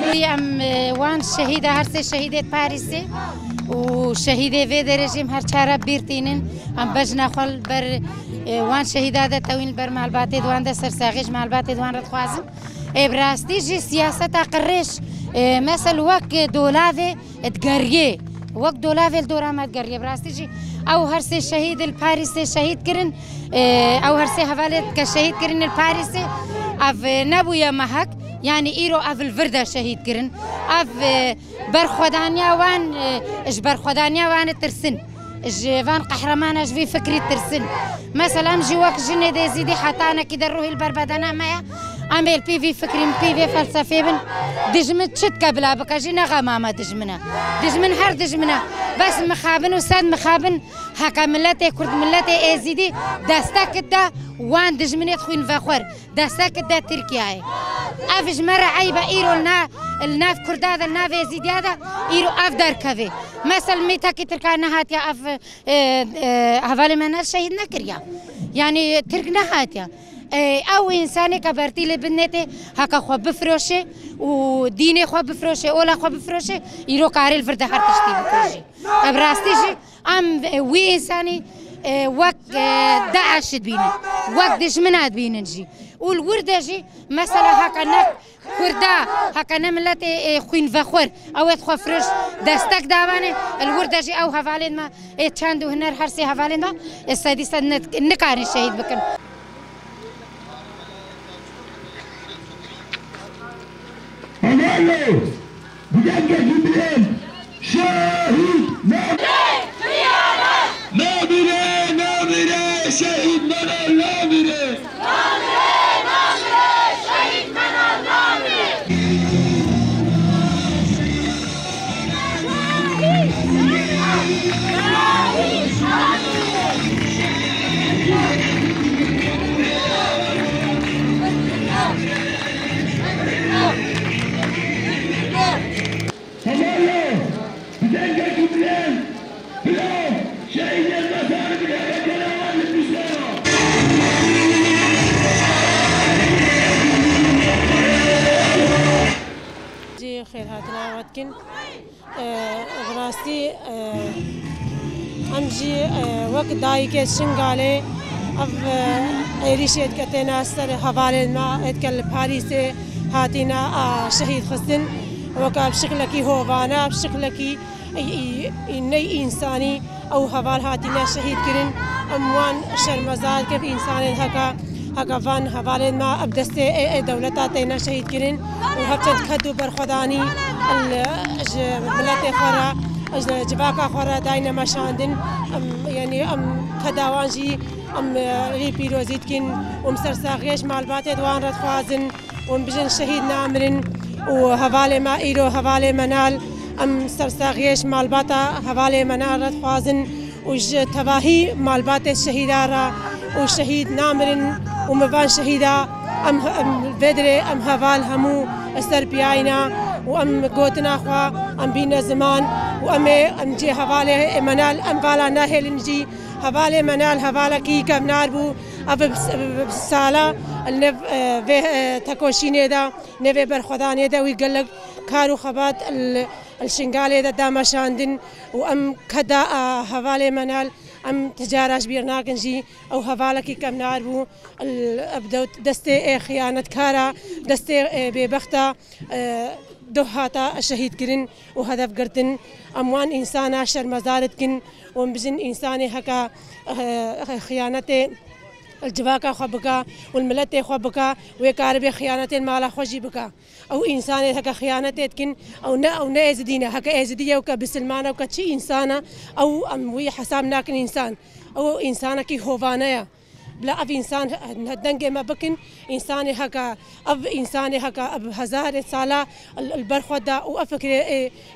ام وان شهيدة هرسي شهيدة باريسي وشهيدة في درجة هر چارة بيرتينن ام بجنا خل بر وان شهيدة دا توين بر معلباتي دوان دا سرساغيش معلباتي دوان رد خوازم براستي جي سياسة قريش مثل وك دولافي تقريه وك دولافي الدورة ما تقريه براستي جي او هرسي شهيد الباريسي شهيد كرن او هرسي هفالت كشهيد كرن الباريسي اف نبويا محك يعني ايرو اف الفردا شهيد كرن اف برخودانيا وان اش برخودانيا وان ترسن جوان قهرمان اش في فكري ترسن مثلا جي وك جني دي زيدي حطانا كده روحي البربدانا مايا عمل بي في فكري بي في فلسفي بن دجمت شت قبلها بقى جينا غمامة دجمنا دجمن هر دجمنا بس مخابن وساد مخابن هكا ملتي كرد ملتي ازيدي دستك دا وان دجمني تخوين فخور دستك دا تركيا افج مرة عيبة ايرو الناف كردادا الناف ازيدي هذا ايرو اف دار كافي مثلا ميتا كي تركا نهات يا اف هفالي من الشهيد نكريا يعني ترك نهات يا او انساني كبرتي لبنتي هكا خو بفروشه وديني خو بفروشه اولا خو بفروشه يرو كاري الفرد هر تشتي بكوجي براستيجي ام وي انساني وقت داعش بينا وقت دشمنات بينجي والوردجي مثلا هكا نك كردا هكا نملتي خوين فخور او تخو فرش دستك دابانه الوردجي او هفالين ما تشاندو هنر هرسي هفالين ما السادس نكاري شهيد بكن Amallo, bugenge gibilen, şehit nabire, şehit menal nabire. Şehit menal nabire. خير هاتنا واتكن براستي امجي وقت دايك شنغالي اف ايريشيت كتنا سر حوالي ما اتكل باريس هاتنا شهيد خصن وكا بشكلكي هوفانا بشكلكي اني انساني او حوال هاتنا شهيد كرن اموان شرمزاد كيف انسان هكا فان حوالي ما ابدستي دولتاتنا شهيد كرن وهبتن كدو برخداني الملت خورا جباكا خورا داينا مشاندن يعني كداوانجي ري بيروزيت كن سرساغيش مالبات دوان رد خوازن بجن شهيد نامرن وهوالي ما ايرو هوالي منال سرساغيش مالباتا هوالي منال رد خوازن وج تواهي مالبات الشهيدارا وشهيد نامرن ومبان شهيدا بدري هوال همو السربياينا قوتنا خوا بينا زمان جي هوالي منال فالا ناهل نجي هوالي منال هوالا كي كم ناربو بسالا النف تكوشيني دا نفي برخداني دا ويقلق كارو خبات الشنغالي دا دامشاندن كدا هوالي منال تجارة بيرناكن جي أو هفالكي كم ناربو أبدو دستي خيانة كارا دستي ببختا دوهاتا الشهيد كرن وهدف قرتن أموان إنسانا شرمزارت كن ومبزن إنساني هكا خيانتي الجواكا خبكا والملت خبكا ويكارب خيانة المال خوجي بكا او انسان هكا خيانة كن او ازدينا هكا ازديه وكا بسلمانه وكا شي انسانه او وي حسابنا كن انسان او انسانه كي هوفانيا بلا أب إنسان هدنج ما بكن إنساني هكا أب إنساني هكا أب هزار سالة البرخودا وأفكر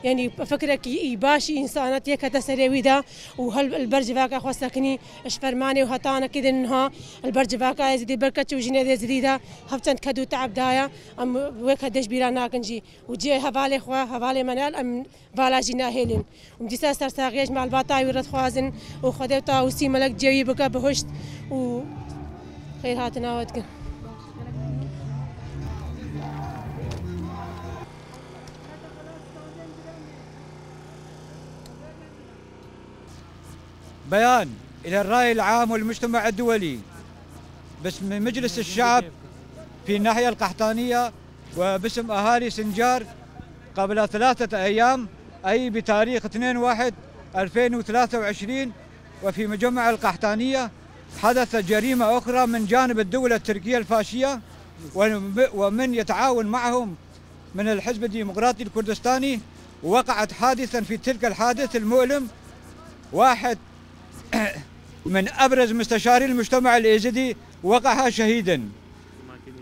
يعني أفكرك يباشي إنسانات يكاد سريوي دا وهل البرجفاكا خوسكني إشفرماني وهتانا كده إنها البرجفاكا يزيد بركة وجنة زديدة هفتن كدو تعب دايا أم وكدش بيرانا كنجي وجي هفالي خوا هفالي منال أم فالا جنا هيلين ومجلس سرساغيش مع الباطاي ورد خوازن وخدوتا وسي ملك جوي بكا بهشت و خير هاتنا ودكن بيان إلى الرأي العام والمجتمع الدولي باسم مجلس الشعب في الناحية القحطانية وباسم أهالي سنجار قبل 3 أيام، أي بتاريخ 2/1/2023، وفي مجمع القحطانية حدث جريمة أخرى من جانب الدولة التركية الفاشية ومن يتعاون معهم من الحزب الديمقراطي الكردستاني. وقعت حادثا في تلك الحادث المؤلم واحد من أبرز مستشاري المجتمع اليزيدي وقع شهيدا.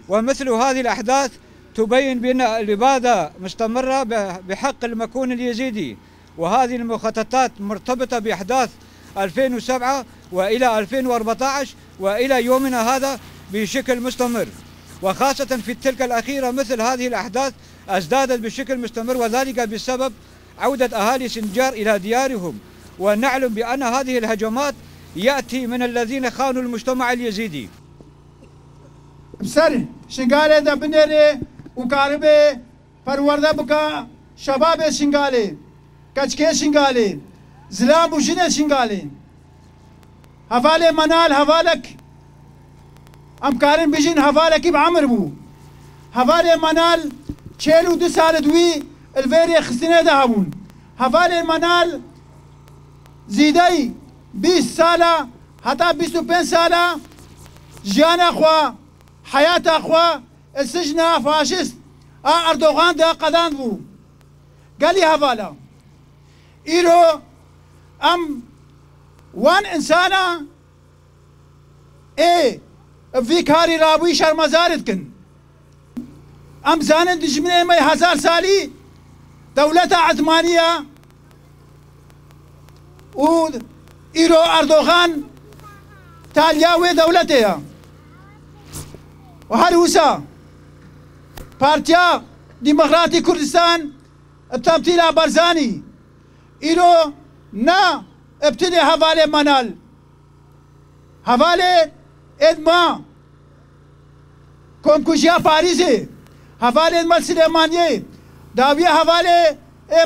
ومثل هذه الأحداث تبين بأن الإبادة مستمرة بحق المكون اليزيدي، وهذه المخططات مرتبطة بأحداث 2007 وإلى 2014 وإلى يومنا هذا بشكل مستمر، وخاصة في تلك الأخيرة مثل هذه الأحداث ازدادت بشكل مستمر، وذلك بسبب عودة أهالي سنجار إلى ديارهم. ونعلم بأن هذه الهجمات يأتي من الذين خانوا المجتمع اليزيدي. بسر شنغالي دا بنيري وكاربي پرورده بكا شباب شنغالي كچكي شنغالي زلام وجنة شنغالي هفالي منال هفالك ام كارن بجين هفالك بعمر بو هفالي منال 42 سال دوي الفيري خسنه دهبون هفالي منال زيدي 20 ساله حتى 25 ساله جانا اخوا حياة اخوا السجن فاشست اردوغان دا قدان بو قالي هفالا ايرو ام وان انسانا اي في كاري رابوي شرمزارت كن ام زانن دجمنه مي 1000 سالي دولة عثمانية و ايرو اردوغان تالياوي دولتها وهروسا بارتيا ديمقراطي كردستان بتبتيلا برزاني ايرو نا ابتدي حوالي منال حوالي ادما كونكوشيا باريسي حوالي ادما سليمانيه داوية حوالي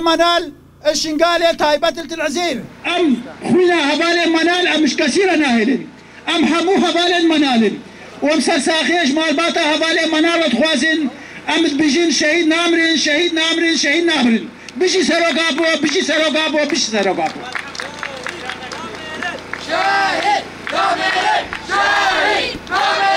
منال الشنغالي تايبة العزير ام خونا حوالي منال ام مش كثيرة ناهلين ام حمو حوالي منال ومسر ساخيش مالباتا حوالي منال وتخوازن ام بيجين شهيد نامرين شهيد نامرين شهيد نامرين بيجي سروقابو بيجي سروقابو بيجي سروقابو شاهد نامرين شاهد نامرين